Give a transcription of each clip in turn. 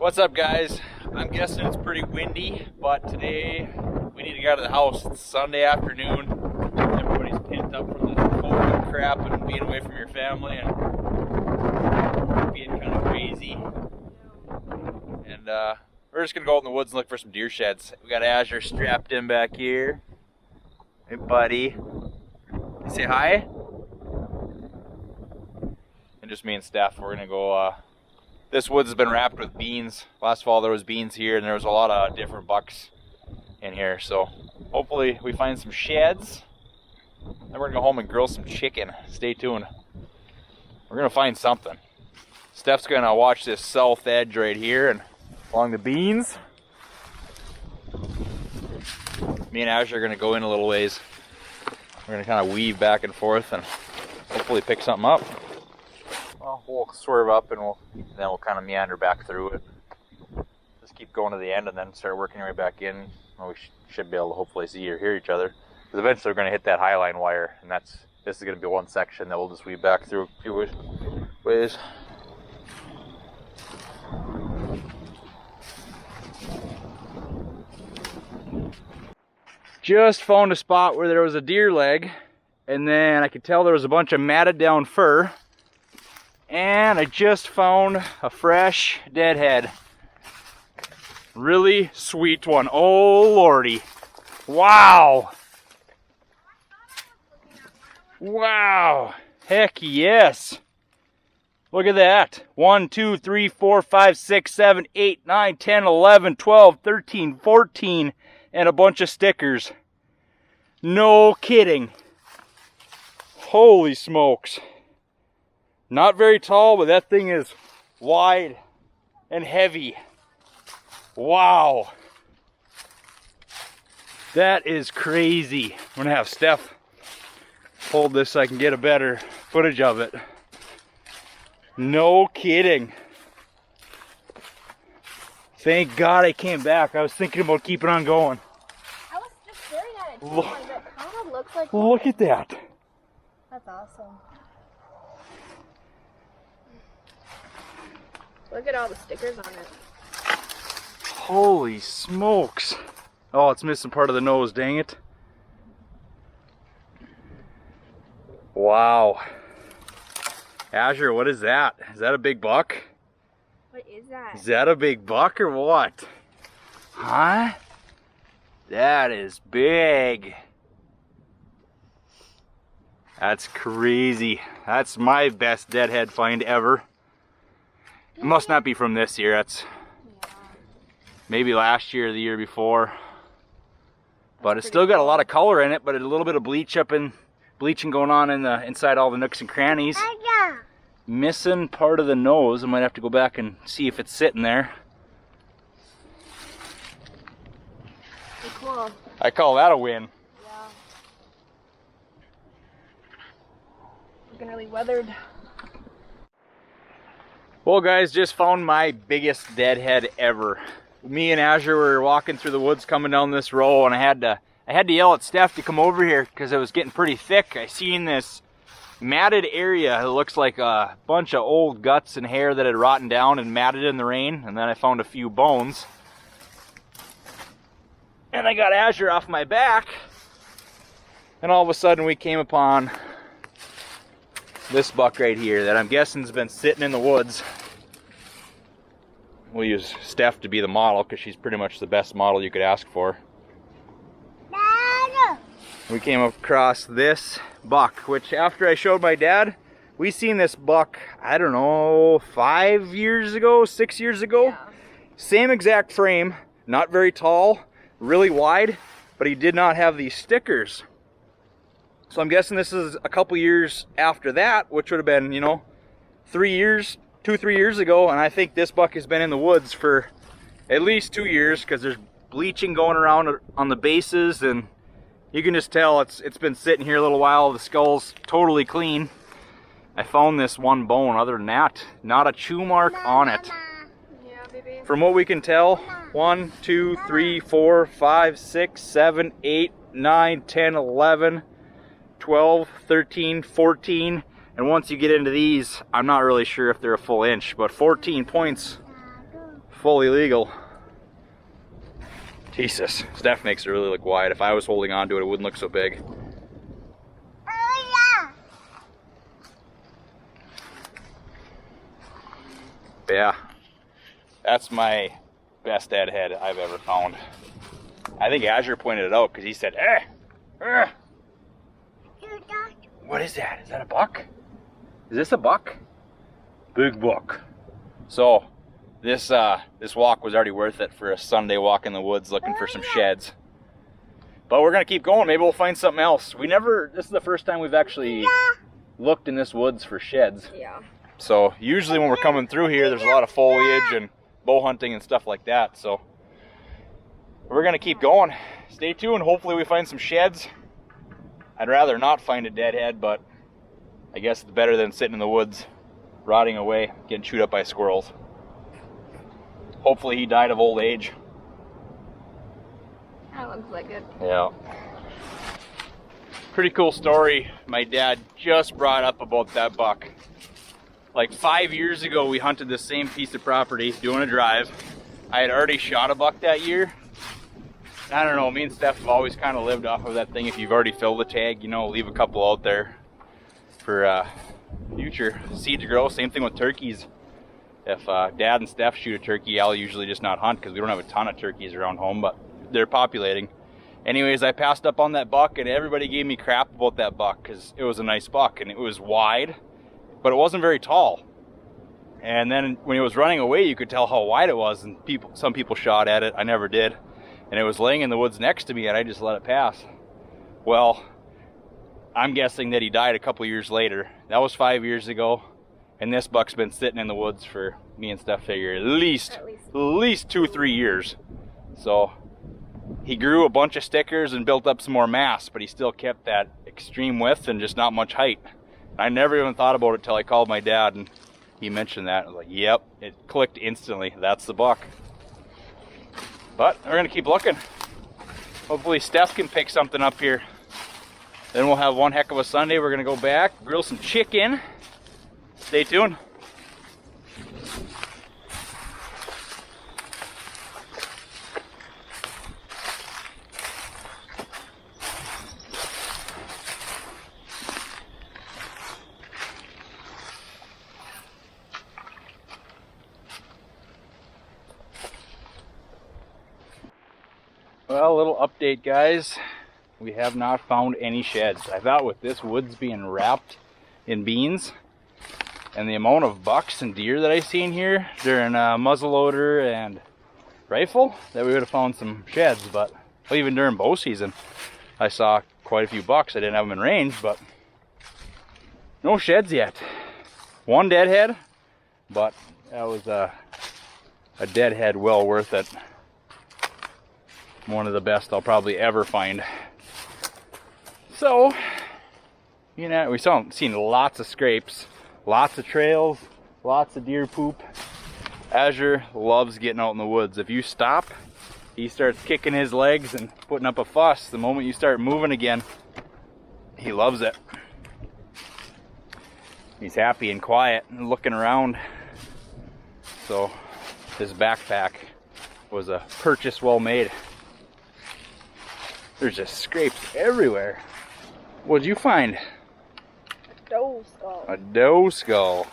What's up, guys? I'm guessing it's pretty windy, but today we need to get out of the house. It's Sunday afternoon. Everybody's pent up from this COVID crap and being away from your family and being kind of crazy. And we're just gonna go out in the woods and look for some deer sheds. We got Azure strapped in back here. Hey, buddy. You say hi? And just me and Steph, we're gonna go. This woods has been wrapped with beans. Last fall there was beans here and there was a lot of different bucks in here. So hopefully we find some sheds. Then we're gonna go home and grill some chicken. Stay tuned. We're gonna find something. Steph's gonna watch this south edge right here and along the beans. Me and Azure are gonna go in a little ways. We're gonna kind of weave back and forth and hopefully pick something up. Well, we'll swerve up and then we'll kind of meander back through it. Just keep going to the end and then start working our way back in. Well, we should be able to hopefully see or hear each other. Because eventually we're going to hit that high line wire, and this is going to be one section that we'll just weave back through a few ways. Just found a spot where there was a deer leg, and then I could tell there was a bunch of matted down fur. And I just found a fresh deadhead. Really sweet one. Oh lordy. Wow. Wow. Heck yes. Look at that. 1, 2, 3, 4, 5, 6, 7, 8, 9, 10, 11, 12, 13, 14, and a bunch of stickers. No kidding. Holy smokes. Not very tall, but that thing is wide and heavy. Wow. That is crazy. I'm gonna have Steph hold this so I can get a better footage of it. No kidding. Thank God I came back. I was thinking about keeping on going. I was just staring at it too. Like, it kind of looks like... Look at that. That's awesome. Look at all the stickers on it. Holy smokes. Oh, it's missing part of the nose, dang it. Wow. Azure, what is that? Is that a big buck? What is that? Is that a big buck or what? Huh? That is big. That's crazy. That's my best deadhead find ever. It must not be from this year. That's maybe last year or the year before. But it's still got a lot of color in it, but a little bit of bleaching going on in the inside all the nooks and crannies. Missing part of the nose. I might have to go back and see if it's sitting there. Pretty cool. I call that a win. Yeah. Looking really weathered. Well, guys, just found my biggest deadhead ever. Me and Azure were walking through the woods coming down this row, and I had to yell at Steph to come over here because it was getting pretty thick. I seen this matted area. It looks like a bunch of old guts and hair that had rotten down and matted in the rain, and then I found a few bones. And I got Azure off my back, and all of a sudden we came upon this buck right here that I'm guessing has been sitting in the woods. We'll use Steph to be the model because she's pretty much the best model you could ask for. Dad. We came across this buck, which after I showed my dad, we seen this buck, I don't know, 5 years ago, 6 years ago. Yeah. Same exact frame, not very tall, really wide, but he did not have these stickers. So I'm guessing this is a couple years after that, which would have been, 3 years, 2-3 years ago. And I think this buck has been in the woods for at least 2 years because there's bleaching going around on the bases, and you can just tell it's been sitting here a little while. The skull's totally clean. I found this one bone. Other than that, not a chew mark on it. Yeah, baby. From what we can tell, 1, 2, 3, 4, 5, 6, 7, 8, 9, 10, 11, 12, 13, 14, and once you get into these, I'm not really sure if they're a full inch, but 14 points fully legal. Jesus, Steph makes it really look wide. If I was holding on to it, it wouldn't look so big. But yeah, that's my best deadhead I've ever found. I think Azure pointed it out because he said, What is that? Is that a buck? Is this a buck? Big buck. So this walk was already worth it for a Sunday walk in the woods looking for some sheds. But we're gonna keep going. Maybe we'll find something else. This is the first time we've actually looked in this woods for sheds. Yeah. So usually when we're coming through here, there's a lot of foliage and bow hunting and stuff like that. So we're gonna keep going. Stay tuned. Hopefully we find some sheds. I'd rather not find a deadhead, but I guess it's better than sitting in the woods, rotting away, getting chewed up by squirrels. Hopefully he died of old age. That looks like it. Yeah. Pretty cool story my dad just brought up about that buck. Like 5 years ago, we hunted the same piece of property, doing a drive. I had already shot a buck that year. I don't know, me and Steph have always kind of lived off of that thing. If you've already filled the tag, you know, leave a couple out there for future seed to grow. Same thing with turkeys. If Dad and Steph shoot a turkey, I'll usually just not hunt because we don't have a ton of turkeys around home, but they're populating. Anyways, I passed up on that buck and everybody gave me crap about that buck because it was a nice buck and it was wide, but it wasn't very tall. And then when it was running away, you could tell how wide it was, and some people shot at it. I never did. And it was laying in the woods next to me and I just let it pass. Well, I'm guessing that he died a couple years later. That was 5 years ago. And this buck's been sitting in the woods for, me and Steph figure, at least 2-3 years. So he grew a bunch of stickers and built up some more mass, but he still kept that extreme width and just not much height. I never even thought about it till I called my dad and he mentioned that. I was like, yep, it clicked instantly. That's the buck. But we're gonna keep looking. Hopefully Steph can pick something up here. Then we'll have one heck of a Sunday. We're gonna go back, grill some chicken. Stay tuned. Well, a little update, guys. We have not found any sheds. I thought with this woods being wrapped in beans and the amount of bucks and deer that I've seen here during muzzleloader and rifle that we would have found some sheds, but even during bow season I saw quite a few bucks. I didn't have them in range, but no sheds yet. One deadhead, but that was a deadhead well worth it. One of the best I'll probably ever find. So, you know, we've seen lots of scrapes, lots of trails, lots of deer poop. Azure loves getting out in the woods. If you stop, he starts kicking his legs and putting up a fuss. The moment you start moving again, he loves it. He's happy and quiet and looking around. So, his backpack was a purchase well made. There's just scrapes everywhere. What'd you find? A doe skull. A doe skull.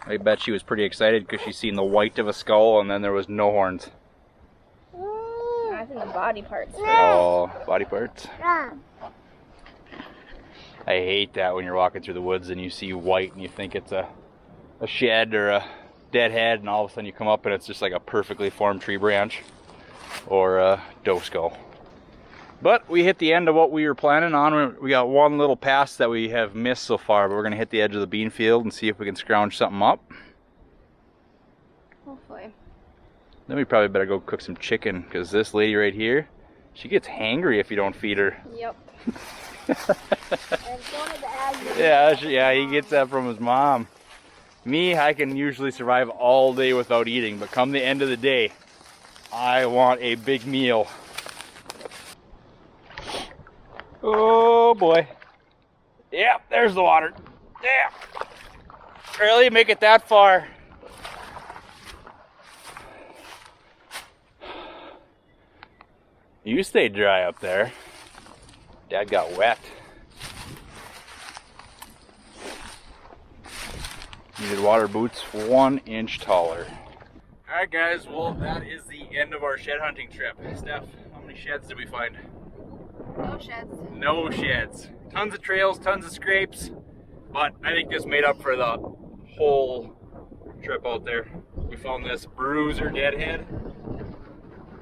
I bet she was pretty excited because she's seen the white of a skull and then there was no horns. I think the body parts. Oh, body parts. I hate that when you're walking through the woods and you see white and you think it's a shed or a deadhead, and all of a sudden you come up and it's just like a perfectly formed tree branch or a doe skull. But we hit the end of what we were planning on. We got one little pass that we have missed so far, but we're going to hit the edge of the bean field and see if we can scrounge something up. Hopefully. Then we probably better go cook some chicken, because this lady right here, she gets hangry if you don't feed her. Yep. Yeah, he gets that from his mom. Me, I can usually survive all day without eating, but come the end of the day, I want a big meal. Oh boy. Yeah, there's the water. Yeah. Really? Make it that far. You stayed dry up there. Dad got wet. Needed water boots 1 inch taller. Alright guys, well that is the end of our shed hunting trip. Steph, how many sheds did we find? No sheds. No sheds. Tons of trails, tons of scrapes, but I think this made up for the whole trip out there. We found this bruiser deadhead.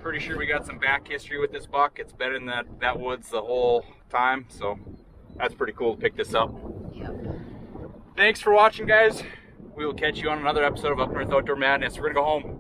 Pretty sure we got some back history with this buck. It's been in that woods the whole time, so that's pretty cool to pick this up. Yep. Thanks for watching, guys. We will catch you on another episode of Up North Outdoor Madness. We're gonna go home.